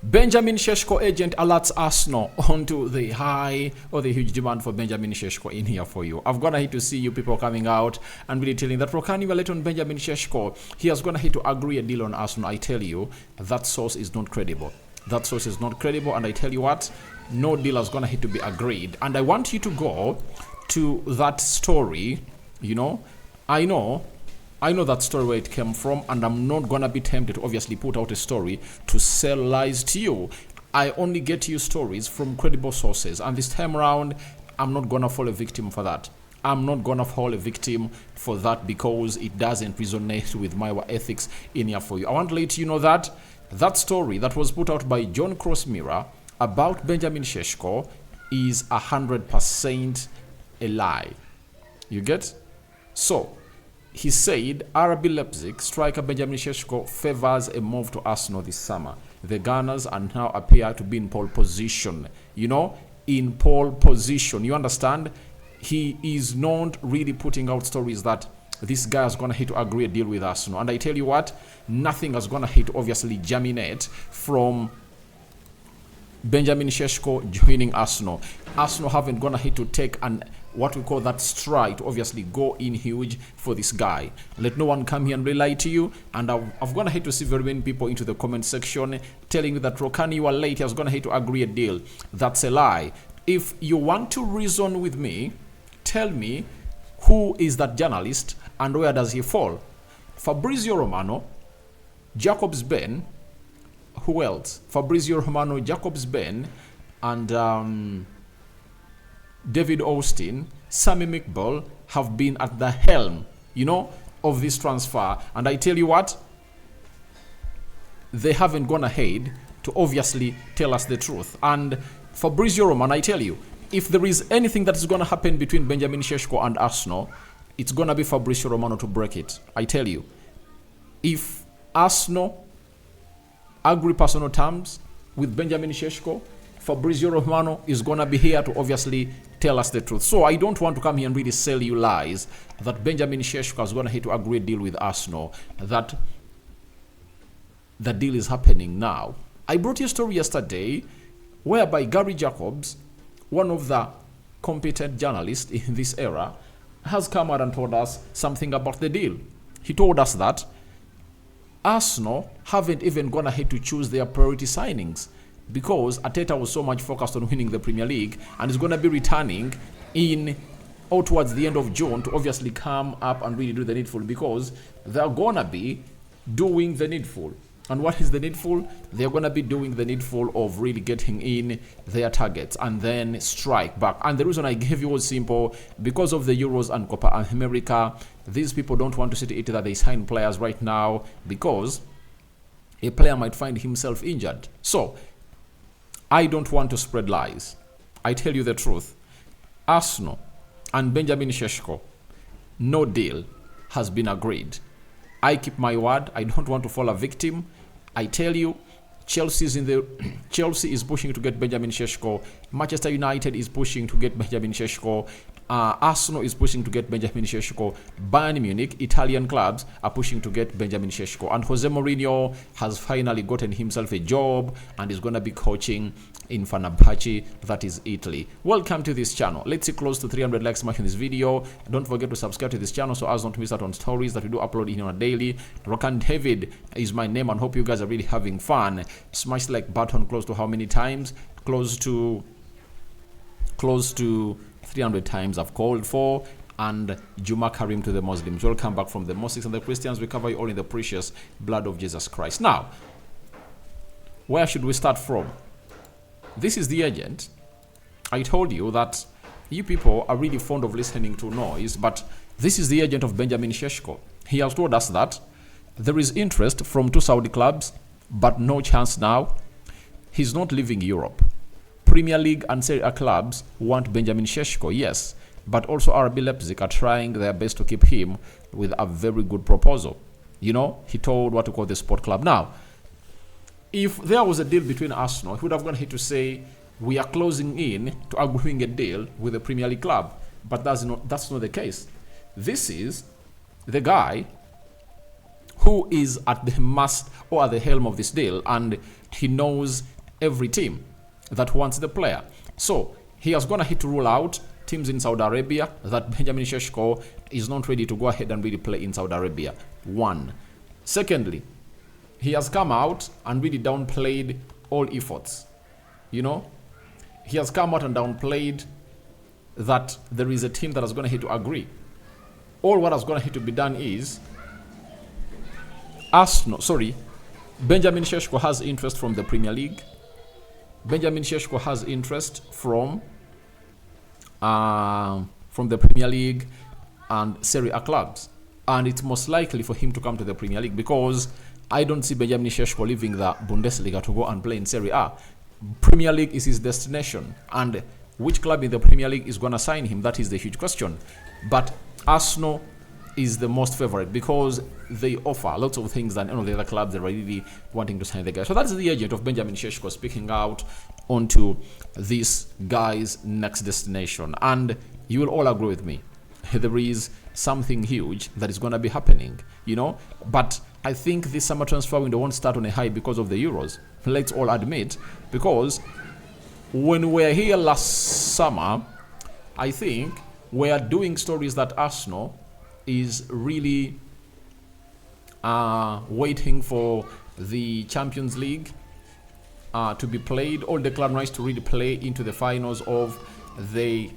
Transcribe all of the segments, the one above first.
Benjamin Šeško agent alerts Arsenal onto the high or the huge demand for Benjamin Šeško in here for you. I've gone ahead to see you people coming out and really telling that Rokani will let on Benjamin Šeško. He has gone ahead to agree a deal on Arsenal. I tell you, that source is not credible. That source is not credible, and I tell you what, no deal has gone ahead to be agreed. And I want you to go to that story. You know, I know that story where it came from, and I'm not gonna be tempted to obviously put out a story to sell lies to you. I only get you stories from credible sources, and this time around, I'm not gonna fall a victim for that. I'm not gonna fall a victim for that because it doesn't resonate with my ethics in here for you. I want to let you know that that story that was put out by John Crossmirror about Benjamin Šeško is 100% a lie. You get? So, he said RB Leipzig striker Benjamin Šeško favors a move to Arsenal this summer. The Gunners are now appear to be in pole position. You know, in pole position. You understand? He is not really putting out stories that this guy is going to hit to agree a deal with Arsenal. And I tell you what, nothing is going to hit to obviously germinate from Benjamin Šeško joining Arsenal. Arsenal haven't gonna hit to take an what we call that stride to obviously go in huge for this guy. Let no one come here and lie to you. And I've gonna hate to see very many people into the comment section telling you that Rokani, you are late. He was gonna hate to agree a deal. That's a lie. If you want to reason with me, tell me who is that journalist and where does he fall? Fabrizio Romano, Jacobs Ben. Who else? Fabrizio Romano, Jacobs Ben, and David Austin, Sammy McBall have been at the helm, you know, of this transfer. And I tell you what, they haven't gone ahead to obviously tell us the truth. And Fabrizio Romano, I tell you, if there is anything that is going to happen between Benjamin Šeško and Arsenal, it's going to be Fabrizio Romano to break it. I tell you, if Arsenal agree personal terms with Benjamin Šeško, Fabrizio Romano is going to be here to obviously tell us the truth. So I don't want to come here and really sell you lies that Benjamin Šeško is going to have to agree a deal with Arsenal, that the deal is happening now. I brought you a story yesterday whereby Gary Jacobs, one of the competent journalists in this era, has come out and told us something about the deal. He told us that Arsenal haven't even gone ahead to choose their priority signings because Arteta was so much focused on winning the Premier League and is going to be returning in or towards the end of June to obviously come up and really do the needful, because they're going to be doing the needful. And what is the needful? They're going to be doing the needful of really getting in their targets and then strike back. And the reason I gave you was simple. Because of the Euros and Copa America, these people don't want to see to it that they sign players right now because a player might find himself injured. So, I don't want to spread lies. I tell you the truth. Arsenal and Benjamin Šeško, no deal has been agreed. I keep my word. I don't want to fall a victim. I tell you, Chelsea is pushing to get Benjamin Šeško. Manchester United is pushing to get Benjamin Šeško. Arsenal is pushing to get Benjamin Šeško. Bayern Munich, Italian clubs, are pushing to get Benjamin Šeško. And José Mourinho has finally gotten himself a job and is going to be coaching in Fenerbahçe, that is Italy. Welcome to this channel. Let's see close to 300 likes in this video. Don't forget to subscribe to this channel so as not to miss out on stories that we do upload in on a daily. Rokani David is my name, and hope you guys are really having fun. Smash the like button close to how many times? Close to 300 times I've called for. And Juma Karim to the Muslims. Welcome back from the Muslims and the Christians. We cover you all in the precious blood of Jesus Christ. Now, where should we start from? This is the agent. I told you that you people are really fond of listening to noise, but this is the agent of Benjamin Šeško. He has told us that there is interest from 2 Saudi clubs, but no chance now. He's not leaving Europe. Premier League and Serie A clubs want Benjamin Šeško, yes, but also RB Leipzig are trying their best to keep him with a very good proposal. You know, he told what to call the sport club. Now, if there was a deal between Arsenal, he would have gone here to say, we are closing in to agreeing a deal with a Premier League club. But that's not the case. This is the guy who is at the mast or at the helm of this deal. And he knows every team that wants the player. So he has gone ahead to rule out teams in Saudi Arabia that Benjamin Šeško is not ready to go ahead and really play in Saudi Arabia. One. Secondly, he has come out and really downplayed all efforts. You know, he has come out and downplayed that there is a team that is going to have to agree. All what is going to have to be done is Benjamin Šeško has interest from the Premier League. Benjamin Šeško has interest from the Premier League and Serie A clubs. And it's most likely for him to come to the Premier League because I don't see Benjamin Šeško leaving the Bundesliga to go and play in Serie A. Premier League is his destination. And which club in the Premier League is going to sign him? That is the huge question. But Arsenal is the most favorite because they offer lots of things than any of the other clubs that are really wanting to sign the guy. So that's the agent of Benjamin Šeško speaking out onto this guy's next destination. And you will all agree with me. There is something huge that is going to be happening, you know. But I think this summer transfer window won't start on a high because of the Euros. Let's all admit, because when we were here last summer, I think we are doing stories that Arsenal is really waiting for the Champions League to be played. All the club rights to really play into the finals of the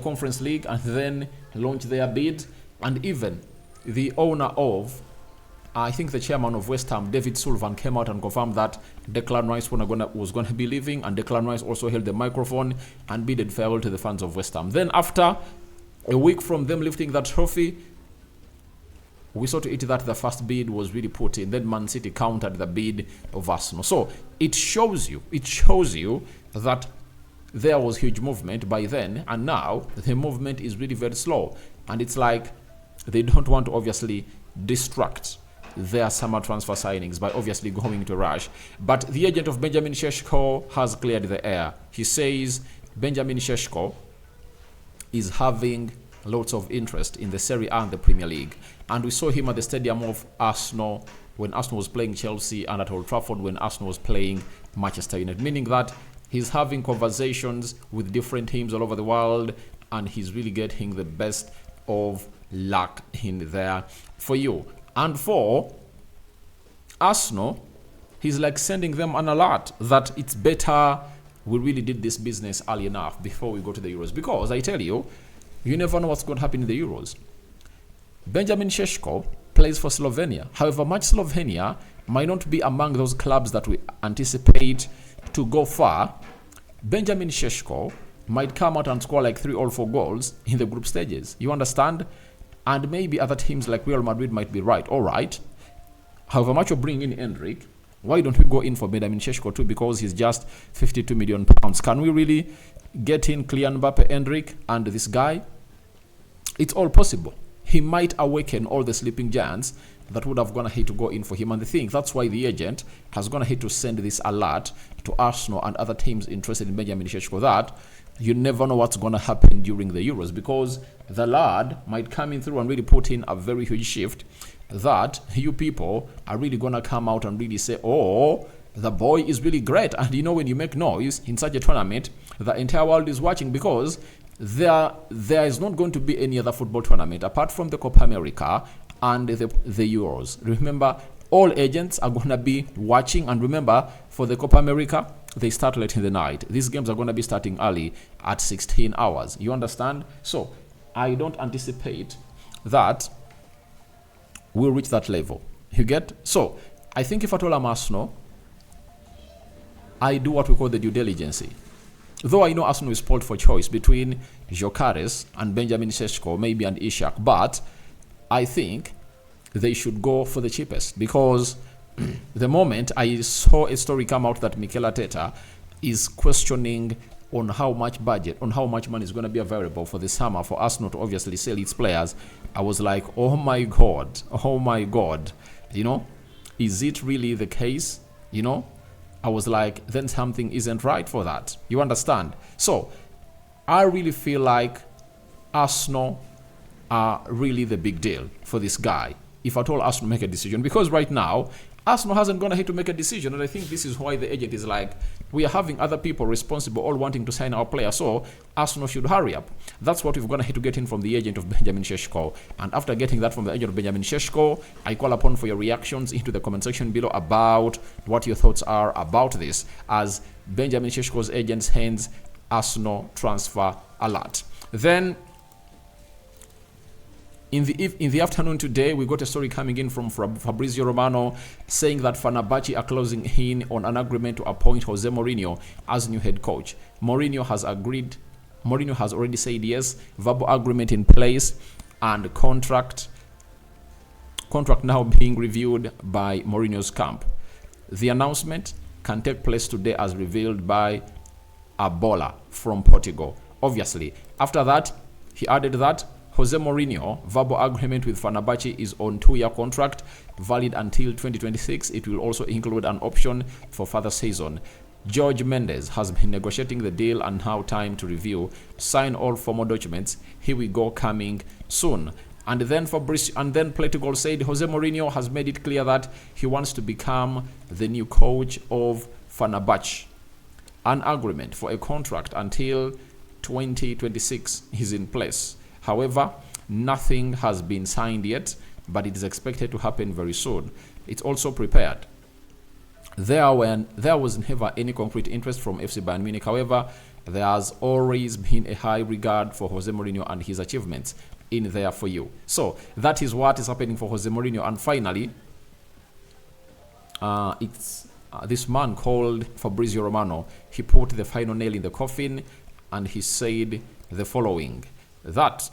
Conference League and then launch their bid. And even the owner of, I think the chairman of West Ham, David Sullivan, came out and confirmed that Declan Rice was going to be leaving, and Declan Rice also held the microphone and bidded farewell to the fans of West Ham. Then after a week from them lifting that trophy, we saw to it that the first bid was really put in. Then Man City countered the bid of Arsenal. So it shows you that there was huge movement by then, and now the movement is really very slow. And it's like they don't want to obviously distract their summer transfer signings by obviously going to rush. But the agent of Benjamin Šeško has cleared the air. He says Benjamin Šeško is having lots of interest in the Serie A and the Premier League. And we saw him at the stadium of Arsenal when Arsenal was playing Chelsea, and at Old Trafford when Arsenal was playing Manchester United, meaning that he's having conversations with different teams all over the world, and he's really getting the best of luck in there for you. And for Arsenal, he's like sending them an alert that it's better we really did this business early enough before we go to the Euros. Because I tell you, you never know what's going to happen in the Euros. Benjamin Šeško plays for Slovenia. However much Slovenia might not be among those clubs that we anticipate to go far, Benjamin Šeško might come out and score like 3 or 4 goals in the group stages. You understand? And maybe other teams like Real Madrid might be right. All right. However much you bring in Endrick, why don't we go in for Benjamin Šeško too? Because he's just 52 million pounds. Can we really get in Kylian Mbappe, Endrick, and this guy? It's all possible. He might awaken all the sleeping giants that would have gone ahead to go in for him. And the thing, that's why the agent has gone ahead to send this alert to Arsenal and other teams interested in Benjamin Šeško that you never know what's going to happen during the Euros, because the lad might come in through and really put in a very huge shift that you people are really going to come out and really say, oh, the boy is really great. And you know, when you make noise in such a tournament, the entire world is watching, because there is not going to be any other football tournament apart from the Copa America and the Euros. Remember, all agents are going to be watching. And remember, for the Copa America, they start late in the night. These games are going to be starting early at 16 hours. You understand? So I don't anticipate that we'll reach that level. You get? So I think if at all I'm Arsenal, I do what we call the due diligence. Though I know Arsenal is spoiled for choice between Gyökeres and Benjamin Sesco, maybe and Ishak, but I think they should go for the cheapest, because the moment I saw a story come out that Mikel Arteta is questioning on how much budget, on how much money is going to be available for the summer for Arsenal to obviously sell its players, I was like, oh my God, you know, is it really the case? You know, I was like, then something isn't right for that. You understand? So I really feel like Arsenal are really the big deal for this guy, if at all Arsenal make a decision, because right now Arsenal hasn't gone ahead to make a decision, and I think this is why the agent is like, we are having other people responsible all wanting to sign our player, so Arsenal should hurry up. That's what we've gone ahead to get in from the agent of Benjamin Šeško. And after getting that from the agent of Benjamin Šeško, I call upon for your reactions into the comment section below about what your thoughts are about this, as Benjamin Šeško's agent sends Arsenal transfer alert. Then in the afternoon today, we got a story coming in from Fabrizio Romano saying that Fenerbahce are closing in on an agreement to appoint Jose Mourinho as new head coach. Mourinho has agreed. Mourinho has already said yes, verbal agreement in place, and contract now being reviewed by Mourinho's camp. The announcement can take place today as revealed by Abola from Portugal. Obviously, after that, he added that Jose Mourinho verbal agreement with Fenerbahce is on 2-year contract, valid until 2026. It will also include an option for further season. Jorge Mendes has been negotiating the deal and now time to review, sign all formal documents. Here we go, coming soon. And then Portugal said Jose Mourinho has made it clear that he wants to become the new coach of Fenerbahce. An agreement for a contract until 2026 is in place. However, nothing has been signed yet, but it is expected to happen very soon. It's also prepared. There was never any concrete interest from FC Bayern Munich. However, there has always been a high regard for Jose Mourinho and his achievements in there for you. So that is what is happening for Jose Mourinho. And finally, it's this man called Fabrizio Romano. He put the final nail in the coffin, and he said the following, that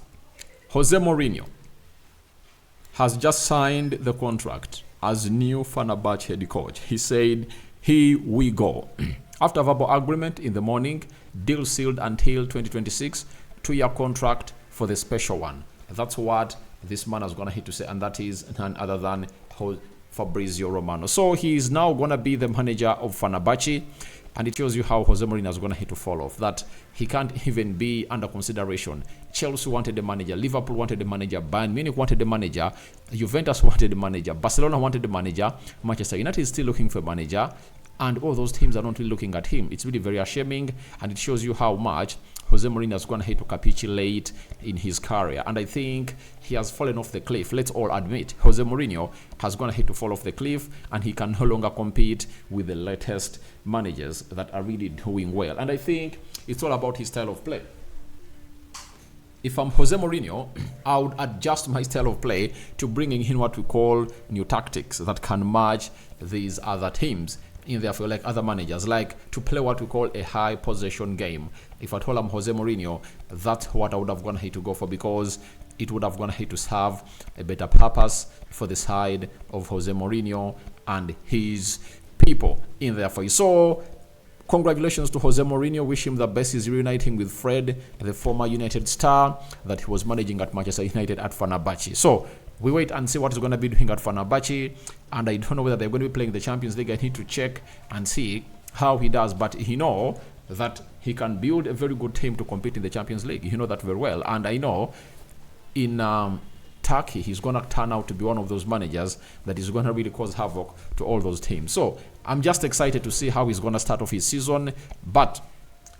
Jose Mourinho has just signed the contract as new Fenerbahce head coach. He said, here we go. After verbal agreement in the morning, deal sealed until 2026, 2-year contract for the special one. That's what this man is going to hit to say, and that is none other than Fabrizio Romano. So he is now going to be the manager of Fenerbahce, and it shows you how Jose Mourinho is going to hit to fall off, that he can't even be under consideration. Chelsea wanted the manager, Liverpool wanted the manager, Bayern Munich wanted the manager, Juventus wanted the manager, Barcelona wanted the manager, Manchester United is still looking for a manager, and all those teams are not really looking at him. It's really very ashamed, and it shows you how much Jose Mourinho is going to hate to capitulate in his career. And I think he has fallen off the cliff. Let's all admit, Jose Mourinho has gone ahead to fall off the cliff, and he can no longer compete with the latest managers that are really doing well. And I think it's all about his style of play. If I'm Jose Mourinho, I would adjust my style of play to bringing in what we call new tactics that can match these other teams in there for like other managers, like to play what we call a high possession game. If I told him Jose Mourinho, that's what I would have gone ahead to go for, because it would have gone ahead to serve a better purpose for the side of Jose Mourinho and his people in there for you. So congratulations to Jose Mourinho. Wish him the best. He's reuniting with Fred, the former United star that he was managing at Manchester United at Fenerbahce. So we wait and see what he's going to be doing at Fenerbahce, and I don't know whether they're going to be playing the Champions League. I need to check and see how he does, but he know that he can build a very good team to compete in the Champions League. You know that very well, and I know in Turkey he's going to turn out to be one of those managers that is going to really cause havoc to all those teams. So I'm just excited to see how he's going to start off his season, but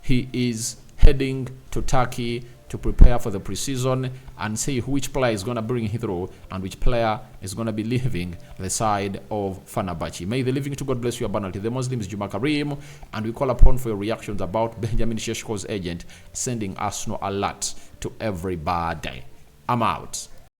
he is heading to Turkey to prepare for the preseason and see which player is going to bring him through and which player is going to be leaving the side of Fenerbahce. May the living to God bless you abundantly. The Muslims, Juma Karim, and we call upon for your reactions about Benjamin Šeško's agent sending Arsenal alert to everybody. I'm out.